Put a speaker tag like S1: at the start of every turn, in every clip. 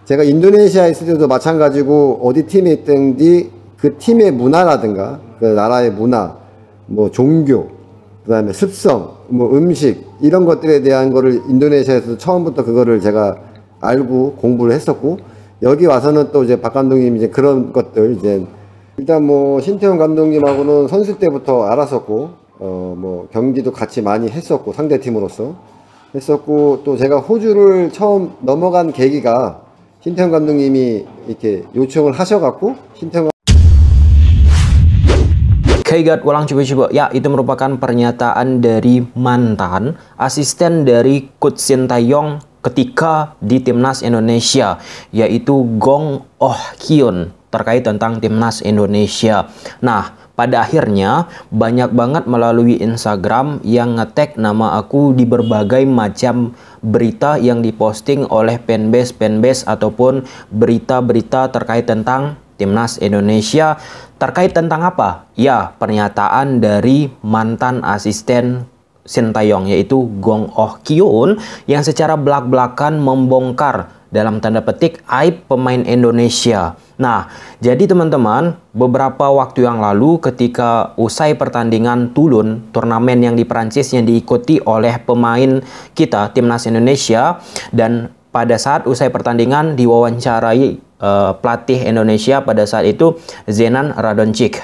S1: 제가 인도네시아에 있을 때도 마찬가지고 어디 팀에 있든지 그 팀의 문화라든가 그 나라의 문화, 뭐 종교, 그다음에 습성, 뭐 음식 이런 것들에 대한 거를 인도네시아에서 처음부터 그거를 제가 알고 공부를 했었고, 여기 와서는 또 이제 박 감독님 이제 그런 것들 이제 일단 뭐 신태용 감독님하고는 선수 때부터 알았었고, 뭐 경기도 같이 많이 했었고 상대 팀으로서 했었고, 또 제가 호주를 처음 넘어간 계기가 신태용 감독님이 이렇게 요청을 하셔갖고 신태용
S2: Oke guys, ulang coba-coba. Ya, itu merupakan pernyataan dari mantan asisten dari Coach Sintayong ketika di Timnas Indonesia, yaitu Gong Oh Hyun, terkait tentang Timnas Indonesia. Nah, pada akhirnya banyak banget melalui Instagram yang nge-tag nama aku di berbagai macam berita yang diposting oleh fanbase ataupun berita-berita terkait tentang Timnas Indonesia. Terkait tentang apa? Ya, pernyataan dari mantan asisten Sintayong, yaitu Gong Oh Hyun, yang secara belak-belakan membongkar dalam tanda petik aib pemain Indonesia. Nah, jadi teman-teman, beberapa waktu yang lalu ketika usai pertandingan Toulon, turnamen yang di Prancis yang diikuti oleh pemain kita Timnas Indonesia, dan pada saat usai pertandingan diwawancarai pelatih Indonesia pada saat itu Zenan Radonjic.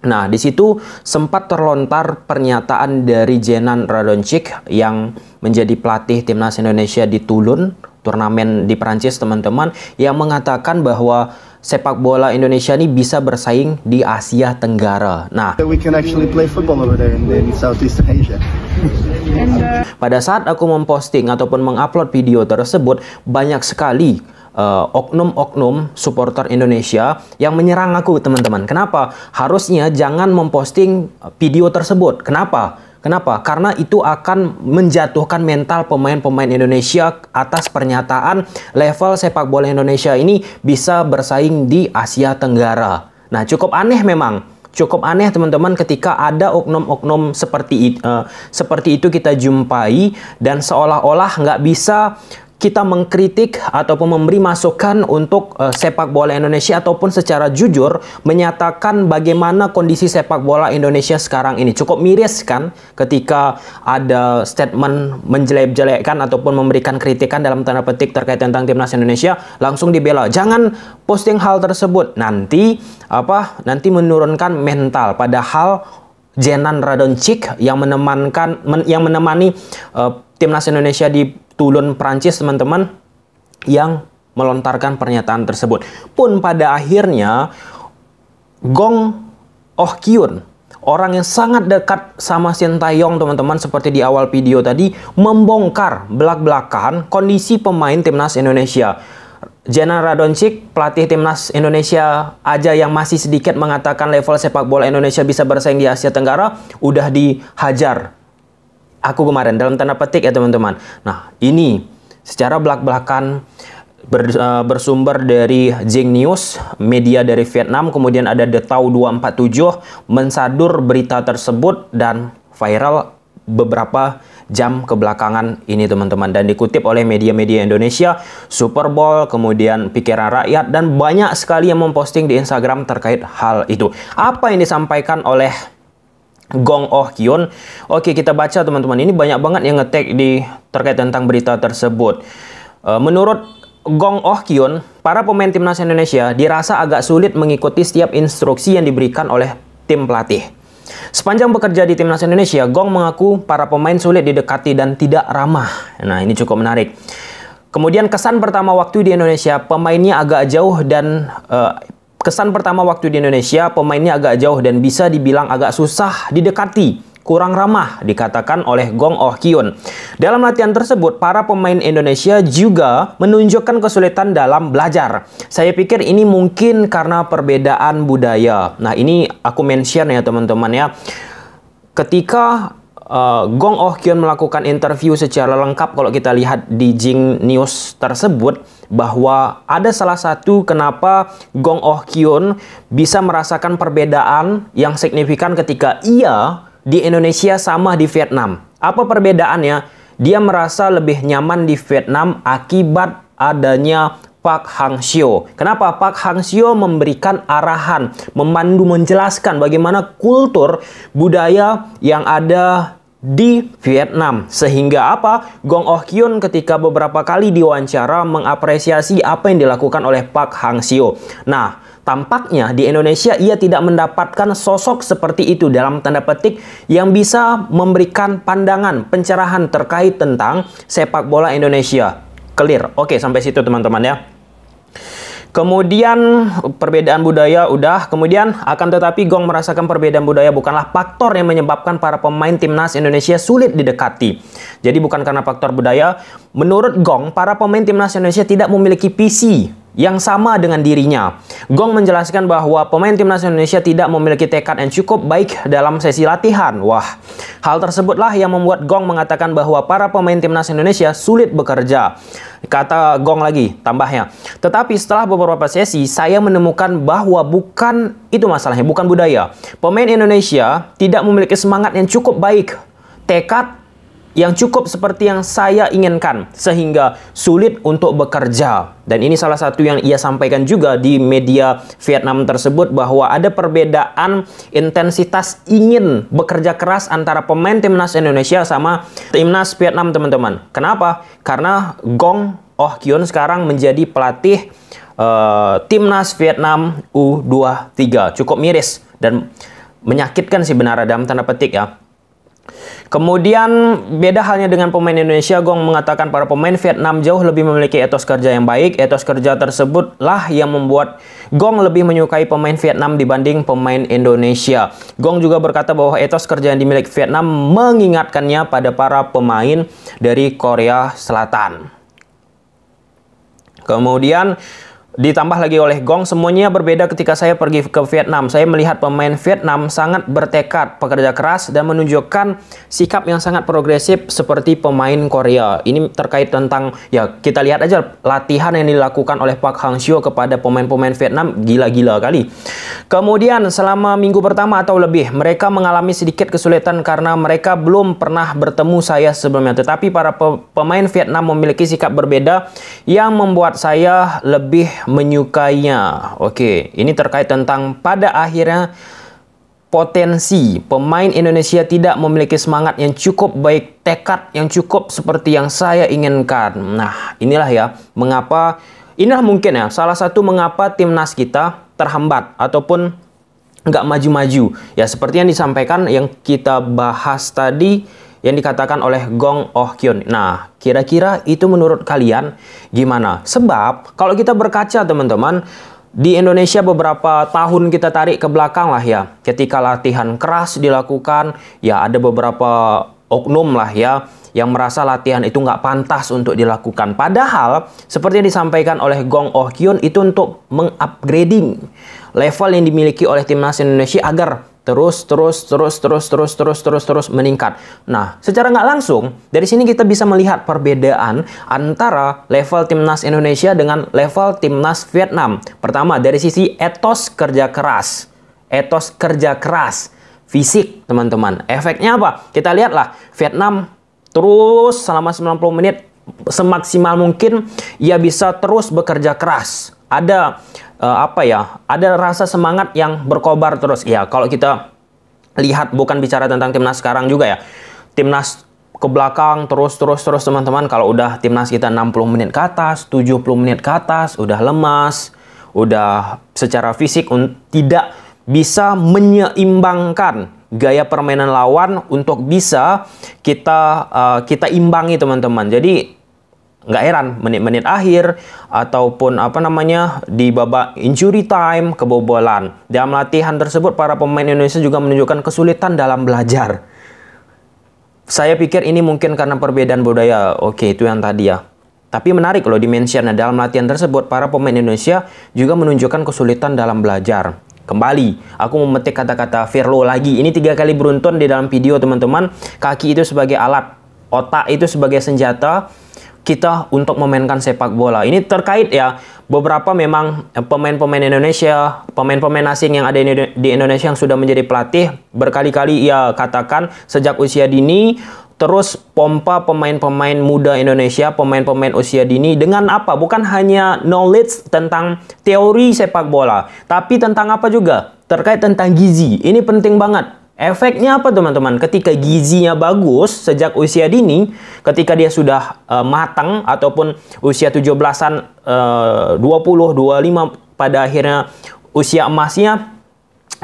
S2: Nah, di situ sempat terlontar pernyataan dari Zenan Radonjic yang menjadi pelatih Timnas Indonesia di Toulon, turnamen di Prancis teman-teman, yang mengatakan bahwa sepak bola Indonesia ini bisa bersaing di Asia Tenggara. Nah, pada saat aku memposting ataupun mengupload video tersebut, banyak sekali oknum-oknum supporter Indonesia yang menyerang aku teman-teman. Kenapa? Harusnya jangan memposting video tersebut. Kenapa? Karena itu akan menjatuhkan mental pemain-pemain Indonesia atas pernyataan level sepak bola Indonesia ini bisa bersaing di Asia Tenggara. Nah, cukup aneh memang. Cukup aneh teman-teman ketika ada oknum-oknum seperti itu kita jumpai, dan seolah-olah nggak bisa kita mengkritik ataupun memberi masukan untuk sepak bola Indonesia ataupun secara jujur menyatakan bagaimana kondisi sepak bola Indonesia sekarang ini. Cukup miris kan ketika ada statement menjelek-jelekkan ataupun memberikan kritikan dalam tanda petik terkait tentang Timnas Indonesia, langsung dibela. Jangan posting hal tersebut, nanti menurunkan mental. Padahal Zenan Radonjic yang menemani Timnas Indonesia di Toulon, Prancis teman-teman, yang melontarkan pernyataan tersebut. Pun pada akhirnya Gong Oh Hyun, orang yang sangat dekat sama Sintayong teman-teman, seperti di awal video tadi, membongkar belak-belakan kondisi pemain Timnas Indonesia. Zenan Radonjic, pelatih Timnas Indonesia aja yang masih sedikit mengatakan level sepak bola Indonesia bisa bersaing di Asia Tenggara, udah dihajar aku kemarin dalam tanda petik ya teman-teman. Nah, ini secara belak-belakan bersumber dari Zing News, media dari Vietnam, kemudian ada The Tau 247 mensadur berita tersebut dan viral beberapa jam kebelakangan ini teman-teman, dan dikutip oleh media-media Indonesia, Super Bowl, kemudian Pikiran Rakyat, dan banyak sekali yang memposting di Instagram terkait hal itu. Apa yang disampaikan oleh Gong Oh Hyun? Oke, kita baca teman-teman. Ini banyak banget yang nge-tag terkait tentang berita tersebut. Menurut Gong Oh Hyun, para pemain Timnas Indonesia dirasa agak sulit mengikuti setiap instruksi yang diberikan oleh tim pelatih. Sepanjang bekerja di Timnas Indonesia, Gong mengaku para pemain sulit didekati dan tidak ramah. Nah, ini cukup menarik. Kemudian kesan pertama waktu di Indonesia, pemainnya agak jauh dan bisa dibilang agak susah didekati, kurang ramah, dikatakan oleh Gong Oh Hyun. Dalam latihan tersebut, para pemain Indonesia juga menunjukkan kesulitan dalam belajar. Saya pikir ini mungkin karena perbedaan budaya. Nah, ini aku mention ya teman-teman ya. Ketika Gong Oh Hyun melakukan interview secara lengkap, kalau kita lihat di Zing News tersebut, bahwa ada salah satu kenapa Gong Oh Hyun bisa merasakan perbedaan yang signifikan ketika ia di Indonesia sama di Vietnam. Apa perbedaannya? Dia merasa lebih nyaman di Vietnam akibat adanya Park Hang-seo. Kenapa? Park Hang-seo memberikan arahan, memandu, menjelaskan bagaimana kultur budaya yang ada di Vietnam. Sehingga apa? Gong Oh Kyun ketika beberapa kali diwawancara mengapresiasi apa yang dilakukan oleh Park Hang-seo. Nah, tampaknya di Indonesia ia tidak mendapatkan sosok seperti itu dalam tanda petik yang bisa memberikan pandangan, pencerahan terkait tentang sepak bola Indonesia. Clear? Oke, sampai situ teman-teman ya. Kemudian perbedaan budaya udah, kemudian akan tetapi Gong merasakan perbedaan budaya bukanlah faktor yang menyebabkan para pemain timnas Indonesia sulit didekati. Jadi bukan karena faktor budaya, menurut Gong para pemain timnas Indonesia tidak memiliki visi yang sama dengan dirinya. Gong menjelaskan bahwa pemain timnas Indonesia tidak memiliki tekad yang cukup baik dalam sesi latihan. Wah, hal tersebutlah yang membuat Gong mengatakan bahwa para pemain timnas Indonesia sulit bekerja. Kata Gong lagi, tambahnya. Tetapi setelah beberapa sesi, saya menemukan bahwa bukan itu masalahnya, bukan budaya. Pemain Indonesia tidak memiliki semangat yang cukup baik, tekad yang cukup seperti yang saya inginkan, sehingga sulit untuk bekerja. Dan ini salah satu yang ia sampaikan juga di media Vietnam tersebut, bahwa ada perbedaan intensitas ingin bekerja keras antara pemain timnas Indonesia sama timnas Vietnam, teman-teman. Kenapa? Karena Gong Oh Kyun sekarang menjadi pelatih timnas Vietnam U23. Cukup miris dan menyakitkan sih benar dalam tanda petik ya. Kemudian beda halnya dengan pemain Indonesia, Gong mengatakan para pemain Vietnam jauh lebih memiliki etos kerja yang baik. Etos kerja tersebutlah yang membuat Gong lebih menyukai pemain Vietnam dibanding pemain Indonesia. Gong juga berkata bahwa etos kerja yang dimiliki Vietnam mengingatkannya pada para pemain dari Korea Selatan. Kemudian ditambah lagi oleh Gong, semuanya berbeda ketika saya pergi ke Vietnam. Saya melihat pemain Vietnam sangat bertekad, pekerja keras, dan menunjukkan sikap yang sangat progresif seperti pemain Korea. Ini terkait tentang, ya kita lihat aja latihan yang dilakukan oleh Park Hang-seo kepada pemain-pemain Vietnam, gila-gila kali. Kemudian selama minggu pertama atau lebih, mereka mengalami sedikit kesulitan karena mereka belum pernah bertemu saya sebelumnya. Tetapi para pemain Vietnam memiliki sikap berbeda yang membuat saya lebih menyukainya. Oke, ini terkait tentang pada akhirnya potensi pemain Indonesia tidak memiliki semangat yang cukup baik, tekad yang cukup seperti yang saya inginkan. Nah, inilah ya mengapa, inilah mungkin ya salah satu mengapa timnas kita terhambat ataupun nggak maju-maju. Ya seperti yang disampaikan, yang kita bahas tadi, yang dikatakan oleh Gong Oh Kyun. Nah, kira-kira itu menurut kalian gimana? Sebab kalau kita berkaca teman-teman, di Indonesia beberapa tahun kita tarik ke belakang lah ya, ketika latihan keras dilakukan, ya ada beberapa oknum lah ya yang merasa latihan itu nggak pantas untuk dilakukan. Padahal seperti yang disampaikan oleh Gong Oh Kyun, itu untuk mengupgrading level yang dimiliki oleh timnas Indonesia agar terus meningkat. Nah, secara nggak langsung dari sini kita bisa melihat perbedaan antara level timnas Indonesia dengan level timnas Vietnam. Pertama, dari sisi etos kerja keras, fisik teman-teman. Efeknya apa? Kita lihatlah, Vietnam terus selama 90 menit semaksimal mungkin ia bisa terus bekerja keras. Ada ada rasa semangat yang berkobar terus. Ya, kalau kita lihat, bukan bicara tentang timnas sekarang juga ya. Timnas ke belakang terus teman-teman, kalau udah timnas kita 60 menit ke atas, 70 menit ke atas, udah lemas, udah secara fisik tidak bisa menyeimbangkan gaya permainan lawan untuk bisa kita imbangi teman-teman. Jadi nggak heran menit-menit akhir ataupun di babak injury time kebobolan. Dalam latihan tersebut para pemain Indonesia juga menunjukkan kesulitan dalam belajar. Saya pikir ini mungkin karena perbedaan budaya. Oke, itu yang tadi ya. Tapi menarik loh di-mention, dalam latihan tersebut para pemain Indonesia juga menunjukkan kesulitan dalam belajar. Kembali, aku memetik kata-kata Firlo lagi. Ini 3 kali beruntun di dalam video teman-teman. Kaki itu sebagai alat, otak itu sebagai senjata kita untuk memainkan sepak bola. Ini terkait ya, beberapa memang pemain-pemain Indonesia, pemain-pemain asing yang ada di Indonesia yang sudah menjadi pelatih, berkali-kali ia katakan sejak usia dini terus pompa pemain-pemain muda Indonesia, pemain-pemain usia dini dengan apa? Bukan hanya knowledge tentang teori sepak bola, tapi tentang apa juga? Terkait tentang gizi. Ini penting banget. Efeknya apa teman-teman? Ketika gizinya bagus sejak usia dini, ketika dia sudah matang ataupun usia 17-an, 20, 25 pada akhirnya usia emasnya,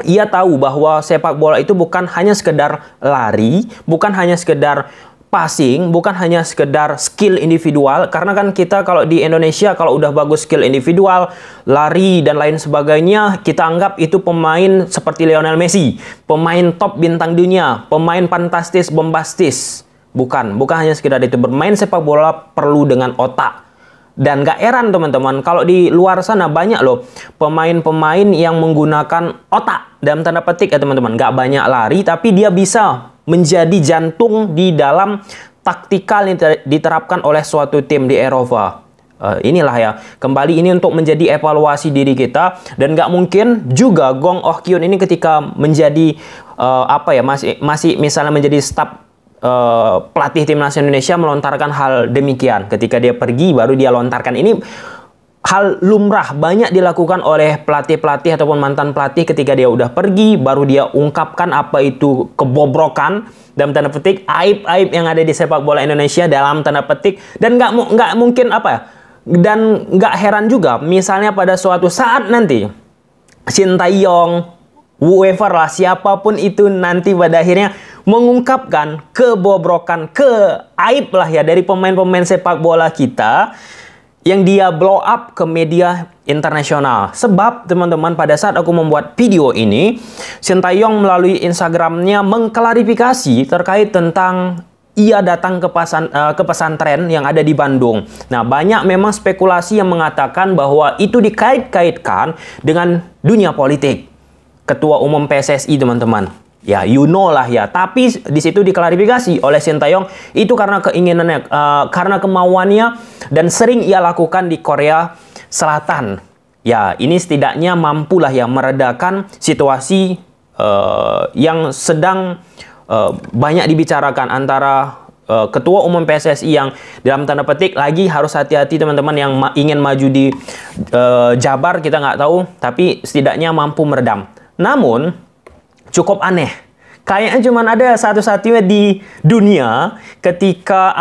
S2: ia tahu bahwa sepak bola itu bukan hanya sekedar lari, bukan hanya sekedar passing, bukan hanya sekedar skill individual. Karena kan kita kalau di Indonesia kalau udah bagus skill individual, lari dan lain sebagainya, kita anggap itu pemain seperti Lionel Messi, pemain top bintang dunia, pemain fantastis, bombastis. Bukan hanya sekedar itu. Bermain sepak bola perlu dengan otak. Dan gak heran teman-teman, kalau di luar sana banyak loh pemain-pemain yang menggunakan otak, dalam tanda petik ya teman-teman. Gak banyak lari, tapi dia bisa menjadi jantung di dalam taktikal yang diterapkan oleh suatu tim di Eropa. Inilah ya, kembali ini untuk menjadi evaluasi diri kita. Dan gak mungkin juga Gong Oh Kyun ini ketika menjadi masih misalnya menjadi staf pelatih timnas Indonesia melontarkan hal demikian. Ketika dia pergi baru dia lontarkan. Ini hal lumrah, banyak dilakukan oleh pelatih-pelatih ataupun mantan pelatih. Ketika dia udah pergi baru dia ungkapkan apa itu kebobrokan, dalam tanda petik, aib-aib yang ada di sepak bola Indonesia, dalam tanda petik. Dan nggak mungkin dan nggak heran juga misalnya pada suatu saat nanti Sintayong, whoever lah, siapapun itu nanti pada akhirnya mengungkapkan kebobrokan, aib lah ya dari pemain-pemain sepak bola kita yang dia blow up ke media internasional. Sebab teman-teman, pada saat aku membuat video ini, Sintayong melalui Instagramnya mengklarifikasi terkait tentang ia datang ke pesantren yang ada di Bandung. Nah, banyak memang spekulasi yang mengatakan bahwa itu dikait-kaitkan dengan dunia politik. Ketua Umum PSSI teman-teman. Ya, you know lah ya. Tapi di situ diklarifikasi oleh Sintayong itu karena keinginannya, karena kemauannya dan sering ia lakukan di Korea Selatan. Ya, ini setidaknya mampulah ya meredakan situasi yang sedang banyak dibicarakan antara Ketua Umum PSSI yang dalam tanda petik lagi harus hati-hati teman-teman yang ingin maju di Jabar, kita nggak tahu, tapi setidaknya mampu meredam. Namun cukup aneh. Kayaknya cuma ada satu-satunya di dunia ketika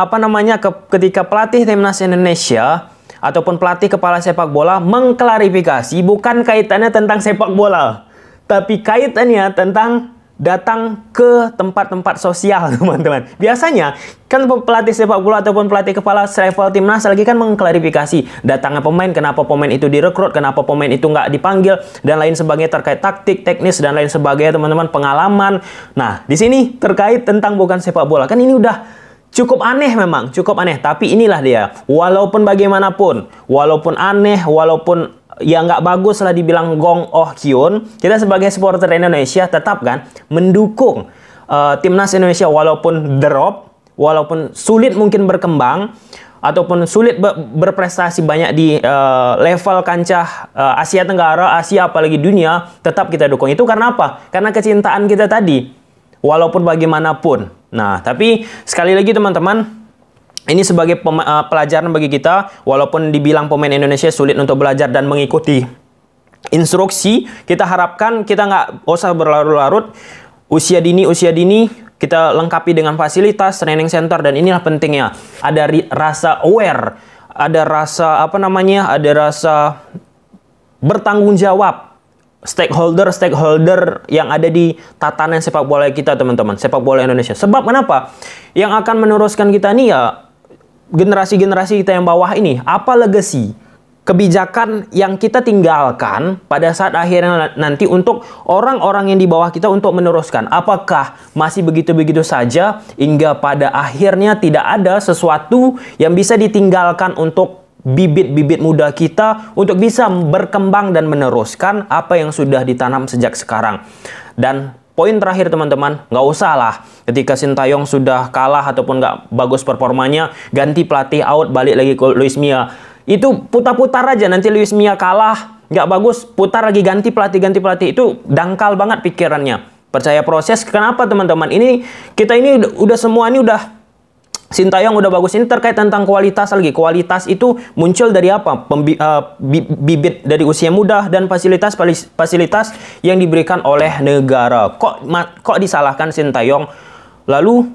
S2: ketika pelatih timnas Indonesia ataupun pelatih kepala sepak bola mengklarifikasi bukan kaitannya tentang sepak bola, tapi kaitannya tentang datang ke tempat-tempat sosial, teman-teman. Biasanya kan pelatih sepak bola ataupun pelatih kepala selevel timnas lagi kan mengklarifikasi datangnya pemain, kenapa pemain itu direkrut, kenapa pemain itu nggak dipanggil, dan lain sebagainya terkait taktik, teknis, dan lain sebagainya, teman-teman, pengalaman. Nah, di sini terkait tentang bukan sepak bola. Kan ini udah cukup aneh memang, cukup aneh. Tapi inilah dia, walaupun bagaimanapun, walaupun aneh, walaupun ya nggak bagus lah dibilang Gong Oh Kyun, kita sebagai supporter Indonesia tetap kan mendukung timnas Indonesia walaupun drop, walaupun sulit mungkin berkembang ataupun sulit berprestasi banyak di level kancah Asia Tenggara, Asia apalagi dunia, tetap kita dukung. Itu karena apa? Karena kecintaan kita tadi, walaupun bagaimanapun. Nah, tapi sekali lagi teman-teman, ini sebagai pelajaran bagi kita, walaupun dibilang pemain Indonesia sulit untuk belajar dan mengikuti instruksi, kita harapkan kita nggak usah berlarut-larut. Usia dini kita lengkapi dengan fasilitas, training center, dan inilah pentingnya. Ada rasa aware, ada rasa ada rasa bertanggung jawab. Stakeholder yang ada di tatanan sepak bola kita, teman-teman, sepak bola Indonesia. Sebab kenapa? Yang akan meneruskan kita nih ya generasi-generasi kita yang bawah ini. Apa legacy kebijakan yang kita tinggalkan pada saat akhirnya nanti untuk orang-orang yang di bawah kita untuk meneruskan? Apakah masih begitu-begitu saja hingga pada akhirnya tidak ada sesuatu yang bisa ditinggalkan untuk bibit-bibit muda kita untuk bisa berkembang dan meneruskan apa yang sudah ditanam sejak sekarang? Dan poin terakhir teman-teman, nggak usah lah ketika Sintayong sudah kalah ataupun nggak bagus performanya, ganti pelatih out, balik lagi ke Luis Mia. Itu putar-putar aja, nanti Luis Mia kalah, nggak bagus, putar lagi, ganti pelatih. Itu dangkal banget pikirannya. Percaya proses. Kenapa teman-teman? Kita ini udah semua ini udah Sintayong udah bagus. Ini terkait tentang kualitas lagi. Kualitas itu muncul dari apa? Bibit dari usia muda dan fasilitas yang diberikan oleh negara. Kok disalahkan Sintayong? Lalu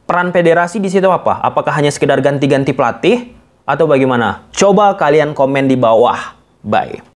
S2: peran federasi di situ apa? Apakah hanya sekedar ganti-ganti pelatih atau bagaimana? Coba kalian komen di bawah. Bye.